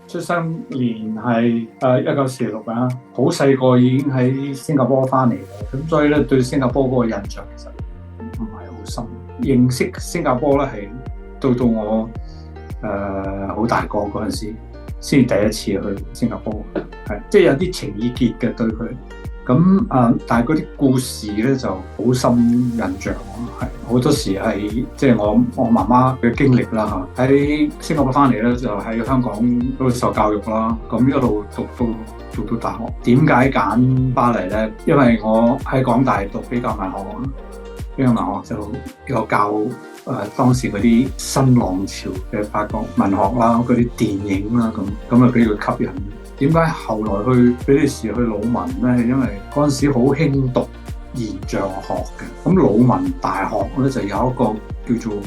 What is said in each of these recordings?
出生年係1946啊，好細個已經喺新加坡翻嚟嘅，咁所以咧對新加坡嗰個印象其實唔係好深。認識新加坡咧係到我好大個嗰陣時，先第一次去新加坡，係即係有啲情意結嘅對佢。咁但係嗰啲故事咧就好深印象，係好多時係即係我媽媽嘅經歷啦嚇。喺新加坡翻嚟咧就喺香港嗰度受教育啦，咁一路讀到大學。點解揀巴黎咧？因為我喺港大讀比較文學，比較文學就有教當時嗰啲新浪潮嘅法國文學啦，嗰啲電影啦，咁啊俾佢吸引。點解後來去比利時去魯文咧？因為嗰陣時好興讀現象學嘅，咁魯文大學咧就有一個叫做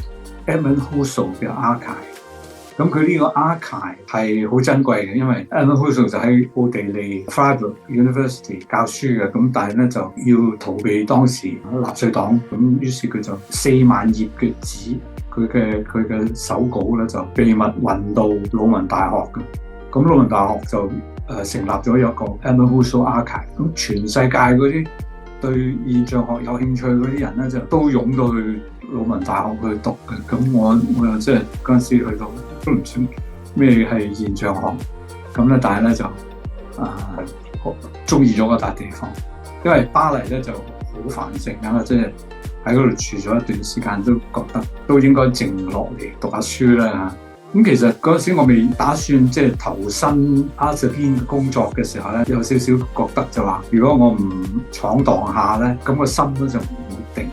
Edmund Husserl 嘅 archive， 咁佢呢個 archive 係好珍貴嘅，因為 Edmund Husserl 就喺奧地利 Freiburg University 教書嘅，咁但係咧就要逃避當時納粹黨，咁於是佢就4萬頁嘅紙，佢嘅手稿咧就秘密運到魯文大學嘅。咁魯文大學就成立咗一個 Edmund Husserl Archive， 咁全世界嗰啲對現象學有興趣嗰啲人咧，就都湧到去魯文大學去讀嘅。咁我又即係嗰陣時去到都唔知咩係現象學，咁咧但係咧就中意咗嗰笪地方，因為巴黎咧就好繁盛啊，即係喺嗰度住咗一段時間，都覺得都應該靜落嚟讀下書啦嚇。咁其實嗰陣時我未打算即係投身 Arts Urbane 嘅工作嘅時候咧，有少少覺得就話，如果我唔闖蕩下咧，咁個心咧就唔會定。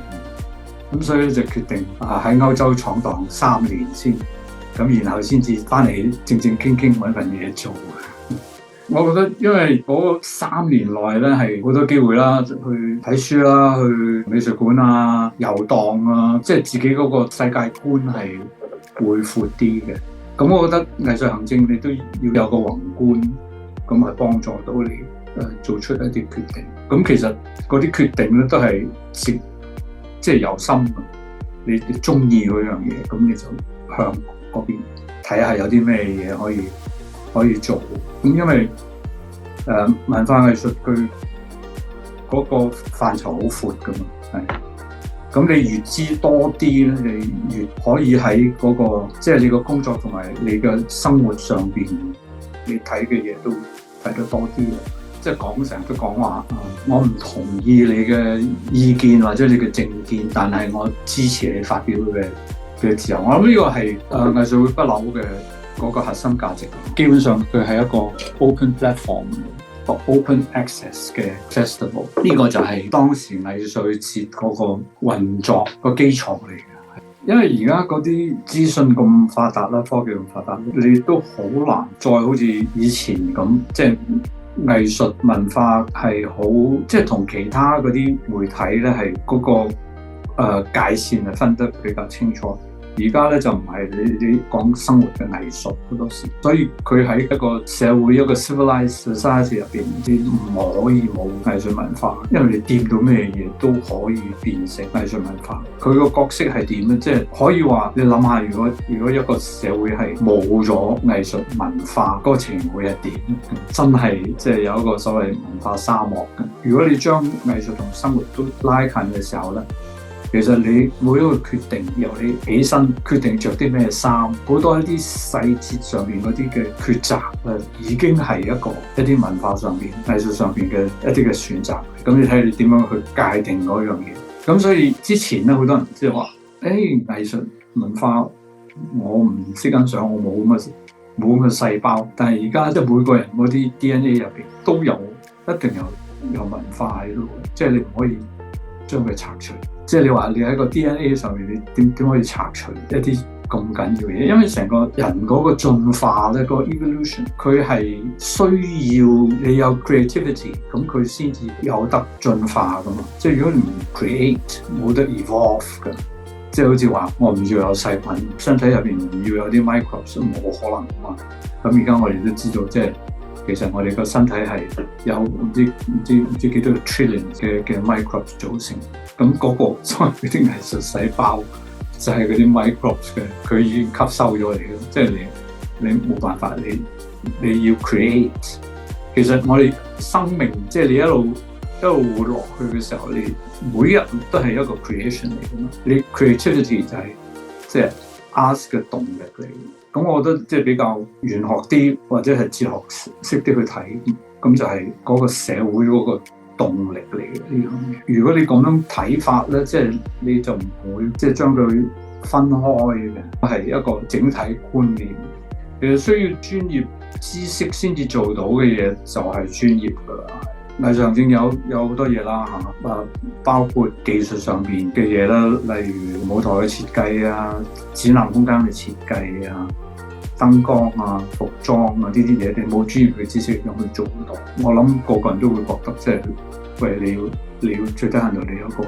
咁所以咧就決定喺歐洲闖蕩3年先，咁然後先至翻嚟正正經經揾份嘢做。我覺得因為嗰3年內咧係好多機會啦，去睇書啦，去美術館啊、遊蕩啊，即係自己嗰個世界觀係會闊啲嘅。咁我覺得藝術行政你都要有個宏觀，咁係幫助到你做出一啲決定。咁其實嗰啲決定咧都係即係由心嘅，你中意嗰樣嘢，咁你就向嗰邊睇下有啲咩嘢可以做。咁因為文化藝術佢嗰個範疇好闊噶嘛，係。咁你越知多啲咧，你越可以喺嗰個即係你個工作同埋你嘅生活上邊，你睇嘅嘢都睇得多啲。即係成日都講話，我唔同意你嘅意見或者你嘅政見，但係我支持你發表嘅自由。我諗呢個係藝術會不朽嘅嗰個核心價值。基本上佢係一個 open platform。Open access 嘅 festival， 呢個就係當時藝術節嗰個運作個基礎嚟嘅。因為而家嗰啲資訊咁發達啦，科技咁發達，你都好難再好似以前咁，即係藝術文化係好，即係同其他嗰啲媒體咧係嗰個界線係分得比較清楚。而家咧就唔係你講生活嘅藝術好多時，所以佢喺一個社會一個 civilized society 入邊，你唔可以冇藝術文化，因為你掂到咩嘢都可以變成藝術文化。佢個角色係點咧？即係可以話你諗下，如果一個社會係冇咗藝術文化，嗰個情會係點？真係即係有一個所謂文化沙漠嘅。如果你將藝術同生活都拉近嘅時候咧，其實你每一個決定，由你起身決定着啲咩衫，好多一啲細節上面嗰啲嘅抉擇，已經係一啲文化上面、藝術上面嘅一啲嘅選擇。咁你睇你點樣去界定嗰樣嘢。咁所以之前咧，好多人即係話，藝術文化我唔識欣賞，我冇咁嘅細胞。但係而家即係每個人嗰啲 DNA 入邊都有，一定有文化喺度，即係你唔可以將佢拆除。即係你話你喺個 DNA 上面，你點可以拆除一啲咁緊要嘅嘢？因為成個人嗰個進化咧，個 evolution 佢係需要你有 creativity， 咁佢先至有得進化噶嘛。即係如果你唔 create， 冇得 evolve 嘅。即係好似話我唔要有細菌，身體入邊唔要有啲 microbes， 冇可能噶嘛。咁而家我哋都知道，即係其實我哋個身體係有唔知幾多個 trillion 嘅 microbes 組成。咁嗰個所謂嗰啲藝術細胞就係嗰啲 microbes 嘅，佢已經吸收咗嚟嘅，即係你冇辦法，你要 create。其實我哋生命即係你一路活落去嘅時候，你每日都係一個 creation 嚟嘅嘛。你 creativity 就係即係 ask 嘅動力嚟。咁我覺得即係比較玄學啲或者係哲學識啲去睇，咁就係嗰個社會嗰個動力嚟嘅呢樣嘢。如果你咁樣睇法咧，即係你就唔會即係將佢分開嘅，係一個整體觀念。其實需要專業知識先至做到嘅嘢就係專業㗎啦。藝術行政有好多嘢啦嚇，包括技術上面嘅嘢啦，例如舞台嘅設計啊、展覽空間嘅設計啊、燈光啊、服裝啊呢啲嘢，你冇專業嘅知識點去做到？我諗個個人都會覺得即係，喂，你要最低限度你有個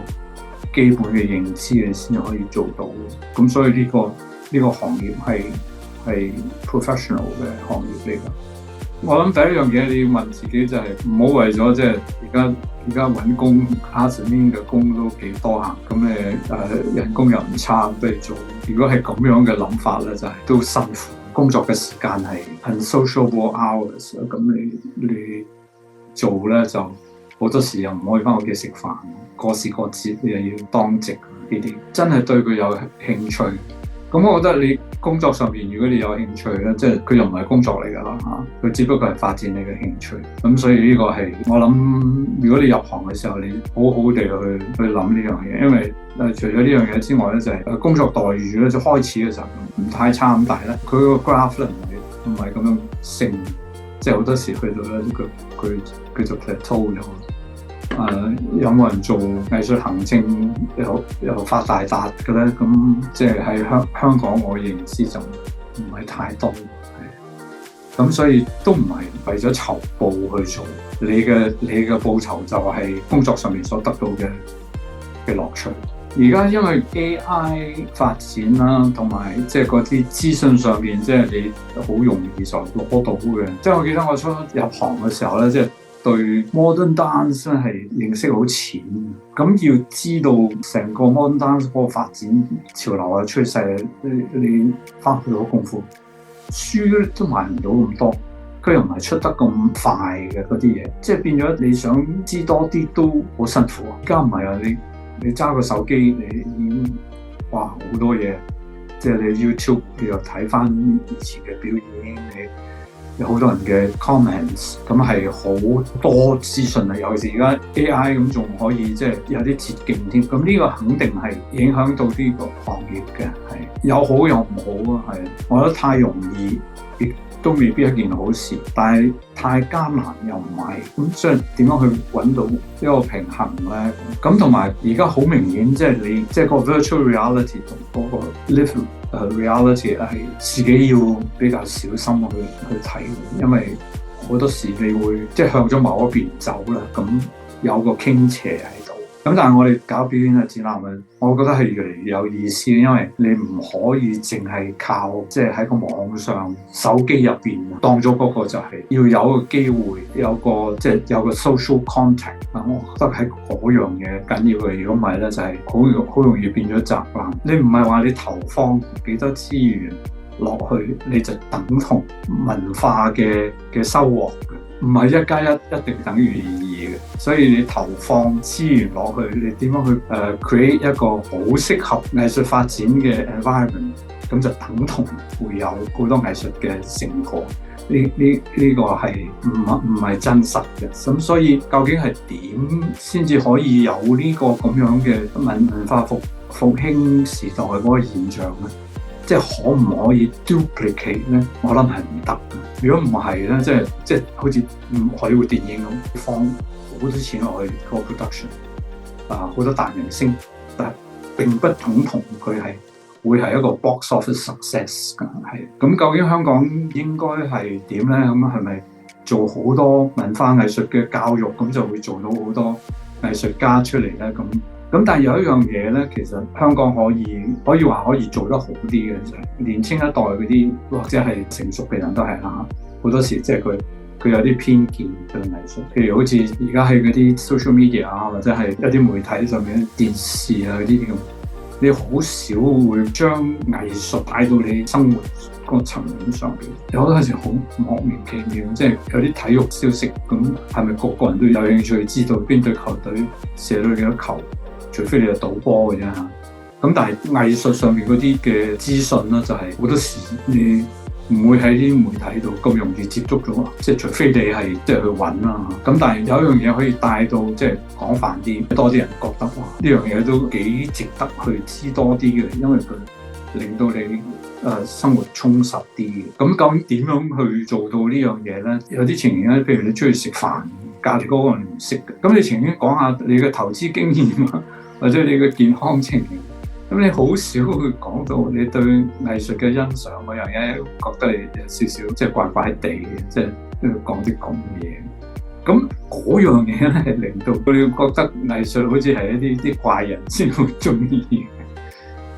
基本嘅認知，你先至可以做到。咁所以呢個行業係 professional 嘅行業嚟㗎。我諗第一樣嘢你要問自己就係唔好為咗即係而家揾工 admin 嘅工都幾多下，咁人工又唔差，不如做。如果係咁樣嘅諗法咧，就係都辛苦。工作嘅時間係 unsociable hours， 咁你做咧就好多時又唔可以翻屋企食飯，過時過節你又要當值呢啲，真係對佢有興趣。咁我覺得你工作上面如果你有興趣咧，即係佢又唔係工作嚟㗎啦嚇，佢只不過係發展你嘅興趣。咁所以呢個係我諗，如果你入行嘅時候，你好好地去諗呢樣嘢，因為除咗呢樣嘢之外咧，就係工作待遇咧，就開始嘅時候唔太差咁，但係咧佢個 graph 咧唔係咁樣升，即係好多時去到咧佢就 plateau 咗。有冇人做藝術行政又發大達嘅咧？咁即係喺香港，我認知就唔係太多。咁所以都唔係為咗酬報去做，你嘅報酬就係工作上面所得到嘅樂趣。而家因為 AI 發展啦，同埋即係嗰啲資訊上面，即係你好容易就攞到嘅。即係我記得我初入行嘅時候咧，即係對 modern dance 係認識好淺，咁要知道成個 modern dance 嗰個發展潮流啊趨勢，你花好多功夫，書都買唔到咁多，佢又唔係出得咁快嘅嗰啲嘢，即係變咗你想知多啲都好辛苦啊！而家唔係啊，你揸個手機你已經哇好多嘢，即係你 YouTube 你又睇翻以前嘅表演，你有好多人嘅 comments， 咁係好多資訊啊！尤其是而家 AI 咁仲可以即係有啲捷徑添，咁呢個肯定係影響到呢個行業嘅，係有好有唔好啊！係我覺得太容易亦都未必一件好事，但係太艱難又唔係，咁所以點樣去揾到一個平衡咧？咁同埋而家好明顯，即係你即係個 virtual reality 同嗰個 live reality 係自己要比較小心去睇，因為好多時你會即係向咗某一邊走啦，咁有個傾斜喺度。咁但係我哋搞表演嘅展覽咧，我覺得係越嚟越有意思，因為你唔可以淨係靠即係喺個網上手機入邊當咗嗰個就係要有個機會，有個即係有個 social contact。我覺得係嗰樣嘢緊要嘅，如果唔係咧就係好容易變咗宅男。你唔係話你投放幾多資源落去，你就等同文化嘅收穫嘅。唔係1+1一定等於2嘅，所以你投放資源落去，你點樣去create 一個好適合藝術發展嘅 environment， 咁就等同會有好多藝術嘅成果。呢個係唔係真實嘅，咁所以究竟係點先至可以有呢個咁樣嘅文化復興時代嗰個現象咧？即係可唔可以 duplicate 咧？我諗係唔得嘅。如果唔係咧，即係好似荷里活電影咁，放好多錢落去個 production，好多大明星，但係並不等同佢係會係一個 box office success 㗎。係咁，究竟香港應該係點咧？咁係咪做好多文化藝術嘅教育，咁就會做到好多藝術家出嚟咧？咁但係有一樣嘢咧，其實香港可以話可以做得好啲嘅，就係年青一代嗰啲或者係成熟嘅人都係啦。好多時即係佢有啲偏見對藝術，譬如好似而家喺嗰啲 social media 啊，或者係一啲媒體上面電視啊嗰啲咁，你好少會將藝術帶到你生活個層面上邊，有好多時好莫名其妙，即係有啲體育消息，咁係咪個個人都有興趣知道邊隊球隊射到幾多球？除非你係賭波嘅啫嚇。咁但係藝術上面嗰啲嘅資訊咧，就係好多時你唔會喺啲媒體度咁容易接觸咗，即係除非你係即係去揾啦。咁但係有一樣嘢可以帶到即係廣泛啲，多啲人覺得哇呢樣嘢都幾值得去知多啲嘅，因為佢令到你生活充實啲嘅。咁究竟點樣去做到呢樣嘢咧？有啲情形咧，譬如你出去食飯，隔離嗰個人唔識嘅，咁你情願講下你嘅投資經驗啊，或者你嘅健康情形。咁你好少會講到你對藝術嘅欣賞嗰樣嘢，覺得你有少少即係怪怪地嘅，即係講啲咁嘅嘢。咁嗰樣嘢咧係令到佢哋覺得藝術好似係一啲怪人先會中意嘅。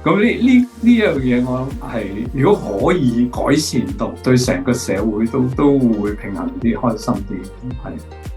咁呢樣嘢我諗係如果可以改善到，對成個社會都會平衡啲、開心啲，係。